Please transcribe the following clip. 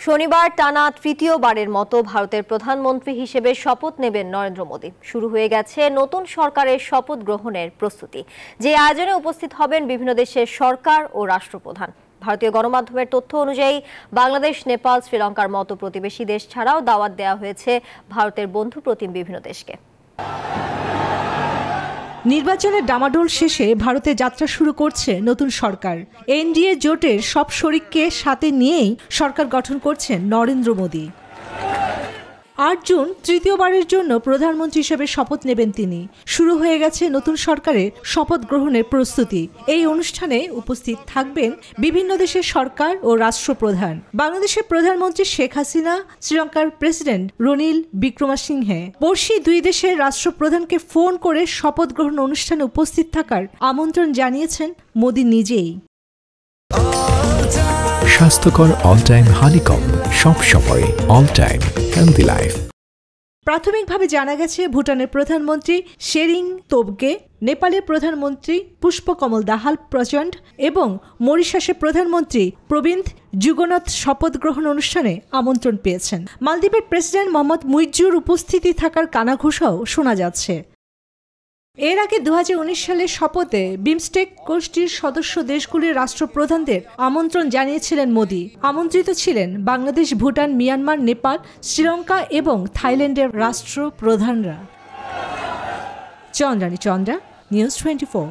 শনিবার টানা তৃতীয়বারের মতো ভারতের প্রধানমন্ত্রী হিসেবে শপথ নেবেন নরেন্দ্র মোদী। শুরু হয়ে গেছে নতুন সরকারের শপথ গ্রহণের প্রস্তুতি, যে আয়োজনে উপস্থিত হবেন বিভিন্ন দেশের সরকার ও রাষ্ট্রপ্রধান। ভারতীয় গণমাধ্যমের তথ্য অনুযায়ী বাংলাদেশ, নেপাল, শ্রীলঙ্কার মতো প্রতিবেশী দেশ ছাড়াও দাওয়াত দেওয়া হয়েছে ভারতের বন্ধুপ্রতিম বিভিন্ন দেশকে। নির্বাচনের ডামাডোল শেষে ভারতে যাত্রা শুরু করছে নতুন সরকার। এনডিএ জোটের সব শরিককে সাথে নিয়েই সরকার গঠন করছেন নরেন্দ্র মোদী। ৮ জুন তৃতীয়বারের জন্য প্রধানমন্ত্রী হিসেবে শপথ নেবেন তিনি। শুরু হয়ে গেছে নতুন সরকারের শপথ গ্রহণের প্রস্তুতি। এই অনুষ্ঠানে উপস্থিত থাকবেন বিভিন্ন দেশের সরকার ও রাষ্ট্রপ্রধান। বাংলাদেশের প্রধানমন্ত্রী শেখ হাসিনা, শ্রীলঙ্কার প্রেসিডেন্ট রনিল বিক্রমাসিংহে, পড়শি দুই দেশের রাষ্ট্রপ্রধানকে ফোন করে শপথ গ্রহণ অনুষ্ঠানে উপস্থিত থাকার আমন্ত্রণ জানিয়েছেন মোদী নিজেই। স্বাস্থ্যকর অল টাইম হানিকম্ব, সব সময় অল টাইম হেলদি লাইফ। প্রাথমিকভাবে জানা গেছে ভুটানের প্রধানমন্ত্রী শেরিং তোবগে, নেপালের প্রধানমন্ত্রী পুষ্পকমল দাহাল প্রচণ্ড এবং মরিশাসের প্রধানমন্ত্রী প্রবিন্দ যুগনাথ শপথ গ্রহণ অনুষ্ঠানে আমন্ত্রণ পেয়েছেন। মালদ্বীপের প্রেসিডেন্ট মোহাম্মদ মুইজ্জুর উপস্থিতি থাকার কানাঘোষাও শোনা যাচ্ছে। এর আগে 2019 সালে শপথে বিমস্টেক গোষ্ঠীর সদস্য দেশগুলির রাষ্ট্রপ্রধানদের আমন্ত্রণ জানিয়েছিলেন মোদী। আমন্ত্রিত ছিলেন বাংলাদেশ, ভুটান, মিয়ানমার, নেপাল, শ্রীলঙ্কা এবং থাইল্যান্ডের রাষ্ট্রপ্রধানরা। চন্দ্রানী চন্দ্রা, নিউজ 24।